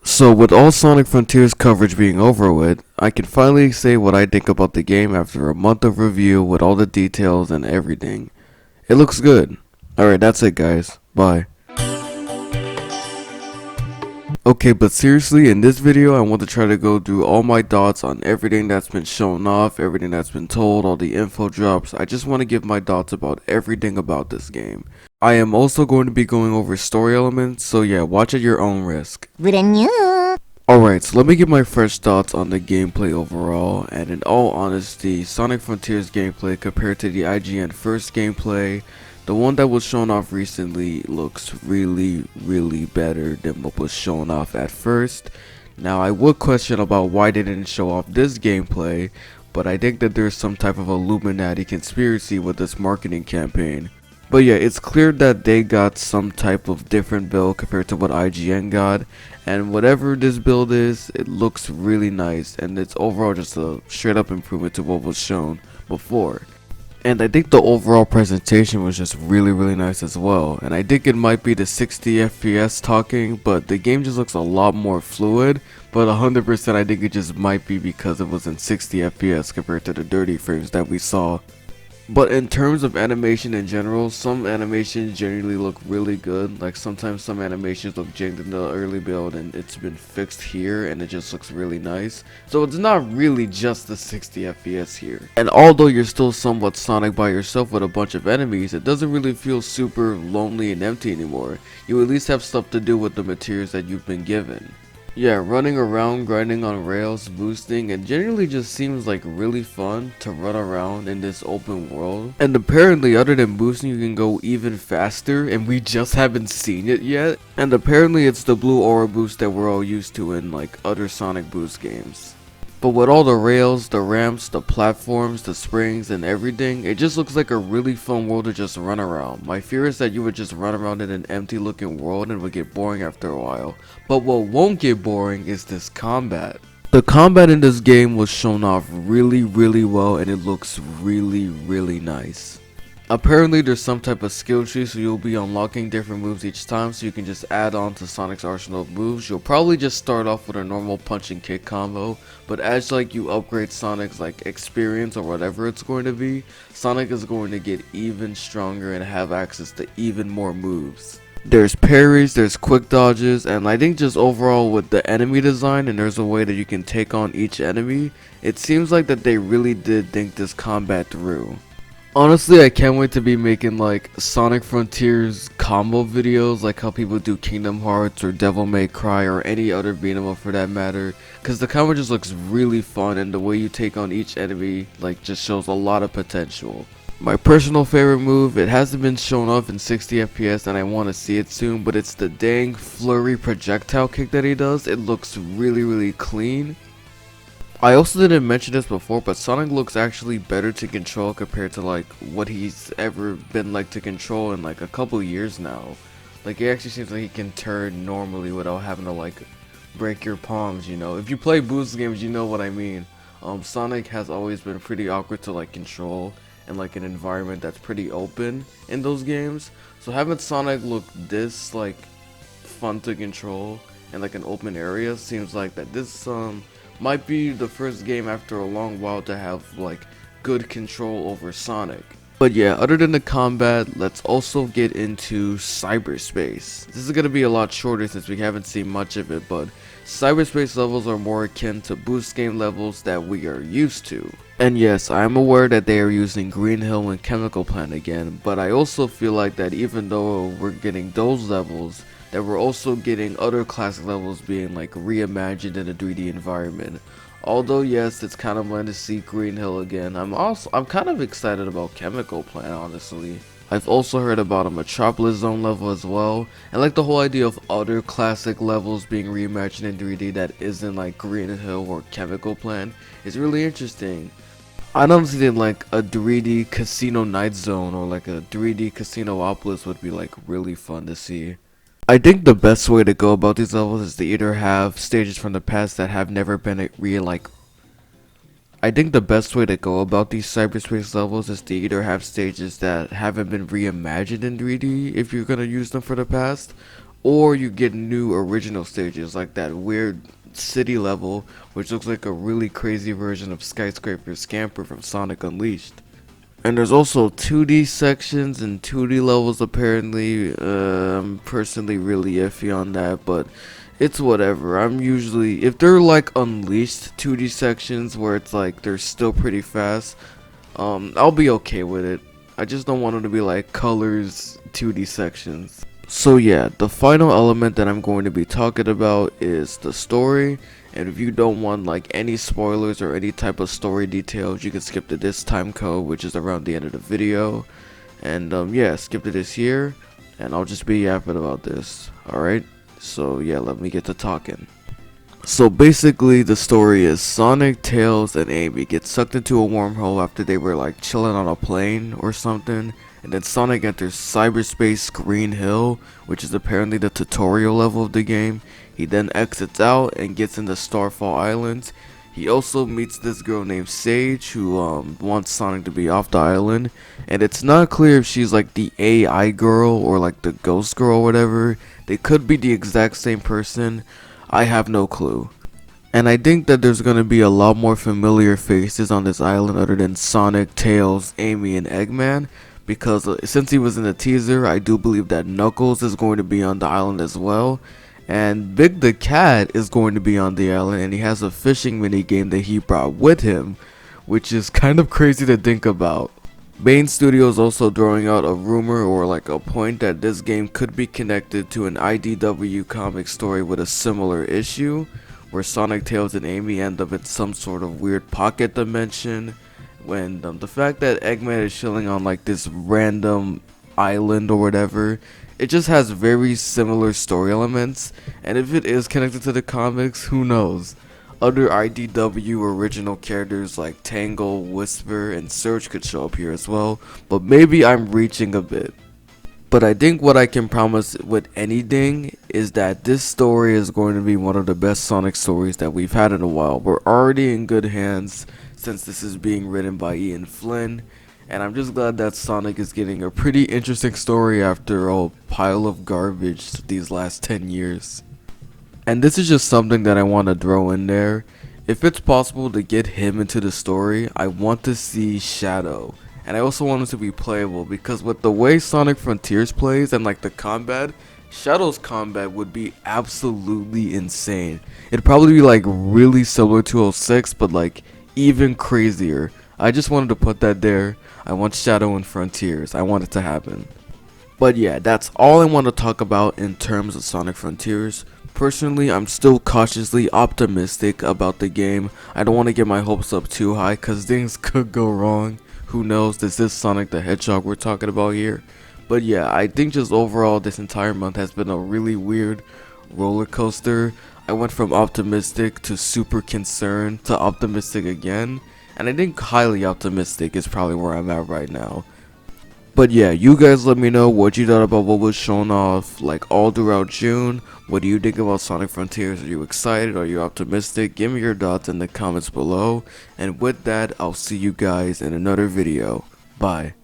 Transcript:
So with all Sonic Frontiers coverage being over with, I can finally say what I think about the game after a month of review with all the details and everything. It looks good. Alright, that's it guys. Bye. Okay, but seriously, in this video I want to try to go through all my thoughts on everything that's been shown off, everything that's been told, all the info drops. I just want to give my thoughts about everything about this game. I am also going to be going over story elements, so yeah, watch at your own risk. Alright, so let me give my first thoughts on the gameplay overall, and in all honesty, Sonic Frontiers gameplay compared to the IGN first gameplay, the one that was shown off recently looks really better than what was shown off at first. Now I would question about why they didn't show off this gameplay, but I think that there's some type of Illuminati conspiracy with this marketing campaign. But yeah, it's clear that they got some type of different build compared to what IGN got, and whatever this build is, it looks really nice, and it's overall just a straight up improvement to what was shown before. And I think the overall presentation was just really nice as well, and I think it might be the 60 FPS talking, but the game just looks a lot more fluid, but 100% I think it just might be because it was in 60 FPS compared to the 30 frames that we saw. But in terms of animation in general, some animations generally look really good. Like sometimes some animations look janked in the early build and it's been fixed here and it just looks really nice. So it's not really just the 60 FPS here. And although you're still somewhat Sonic by yourself with a bunch of enemies, it doesn't really feel super lonely and empty anymore. You at least have stuff to do with the materials that you've been given. Yeah, running around, grinding on rails, boosting, it generally just seems like really fun to run around in this open world. And apparently other than boosting you can go even faster, and we just haven't seen it yet. And apparently it's the blue aura boost that we're all used to in like other Sonic Boost games. But with all the rails, the ramps, the platforms, the springs, and everything, it just looks like a really fun world to just run around. My fear is that you would just run around in an empty looking world and it would get boring after a while. But what won't get boring is this combat. The combat in this game was shown off really well and it looks really nice. Apparently there's some type of skill tree, so you'll be unlocking different moves each time, so you can just add on to Sonic's arsenal of moves. You'll probably just start off with a normal punch and kick combo, but as like you upgrade Sonic's like experience or whatever it's going to be, Sonic is going to get even stronger and have access to even more moves. There's parries, there's quick dodges, and I think just overall with the enemy design, and there's a way that you can take on each enemy, it seems like that they really did think this combat through. Honestly, I can't wait to be making like Sonic Frontiers combo videos, like how people do Kingdom Hearts or Devil May Cry or any other beat 'em up for that matter, because the combo just looks really fun and the way you take on each enemy like just shows a lot of potential. My personal favorite move, it hasn't been shown off in 60 FPS and I want to see it soon, but it's the dang flurry projectile kick that he does. It looks really clean. I also didn't mention this before, but Sonic looks actually better to control compared to like what he's ever been like to control in like a couple years now. Like it actually seems like he can turn normally without having to like break your palms, you know. If you play boost games, you know what I mean. Sonic has always been pretty awkward to like control in like an environment that's pretty open in those games. So having Sonic look this like fun to control in like an open area seems like that this might be the first game after a long while to have like good control over Sonic. But yeah, other than the combat, let's also get into Cyberspace. This is going to be a lot shorter since we haven't seen much of it, but Cyberspace levels are more akin to boost game levels that we are used to. And yes, I am aware that they are using Green Hill and Chemical Plant again, but I also feel like that even though we're getting those levels, that we're also getting other classic levels being like reimagined in a 3D environment. Although yes, it's kind of fun to see Green Hill again. I'm kind of excited about Chemical Plant, honestly. I've also heard about a Metropolis Zone level as well, and like the whole idea of other classic levels being reimagined in 3D that isn't like Green Hill or Chemical Plant is really interesting. I honestly think like a 3D Casino Night Zone or like a 3D Casinopolis would be like really fun to see. I think the best way to go about these levels is to either have stages from the past that have never been I think the best way to go about these cyberspace levels is to either have stages that haven't been reimagined in 3D if you're gonna use them for the past, or you get new original stages like that weird city level which looks like a really crazy version of Skyscraper Scamper from Sonic Unleashed. And there's also 2D sections and 2D levels apparently. I'm personally really iffy on that, but it's whatever. I'm usually, if they're like Unleashed 2D sections where it's like they're still pretty fast, I'll be okay with it. I just don't want them to be like Colors 2D sections. So yeah, the final element that I'm going to be talking about is the story. And if you don't want like any spoilers or any type of story details, you can skip to this time code, which is around the end of the video. And yeah, skip to this here, and I'll just be yapping about this. Alright, so yeah, let me get to talking. So basically the story is Sonic, Tails, and Amy get sucked into a wormhole after they were like chilling on a plane or something. And then Sonic enters Cyberspace Green Hill, which is apparently the tutorial level of the game. He then exits out and gets into Starfall Islands. He also meets this girl named Sage who wants Sonic to be off the island. And it's not clear if she's like the AI girl or like the ghost girl or whatever. They could be the exact same person. I have no clue. And I think that there's going to be a lot more familiar faces on this island other than Sonic, Tails, Amy, and Eggman. Because since he was in the teaser, I do believe that Knuckles is going to be on the island as well. And Big the Cat is going to be on the island, and he has a fishing mini game that he brought with him, which is kind of crazy to think about. Bane Studios also throwing out a rumor or like a point that this game could be connected to an IDW comic story with a similar issue, where Sonic, Tails, and Amy end up in some sort of weird pocket dimension. When the fact that Eggman is chilling on like this random island or whatever, it just has very similar story elements, and if it is connected to the comics, who knows. Other IDW original characters like Tangle, Whisper, and Surge could show up here as well, but maybe I'm reaching a bit. But I think what I can promise with anything is that this story is going to be one of the best Sonic stories that we've had in a while. We're already in good hands since this is being written by Ian Flynn, and I'm just glad that Sonic is getting a pretty interesting story after a pile of garbage these last 10 years. And this is just something that I want to throw in there. If it's possible to get him into the story, I want to see Shadow. And I also want him to be playable, because with the way Sonic Frontiers plays and like the combat, Shadow's combat would be absolutely insane. It'd probably be like really similar to 06, but like even crazier. I just wanted to put that there. I want Shadow in Frontiers. I want it to happen. But yeah, that's all I want to talk about in terms of Sonic Frontiers. Personally, I'm still cautiously optimistic about the game. I don't want to get my hopes up too high because things could go wrong. Who knows, this is Sonic the Hedgehog we're talking about here. But yeah, I think just overall this entire month has been a really weird roller coaster. I went from optimistic to super concerned to optimistic again. And I think highly optimistic is probably where I'm at right now. But yeah, you guys let me know what you thought about what was shown off like all throughout June. What do you think about Sonic Frontiers? Are you excited? Are you optimistic? Give me your thoughts in the comments below. And with that, I'll see you guys in another video. Bye.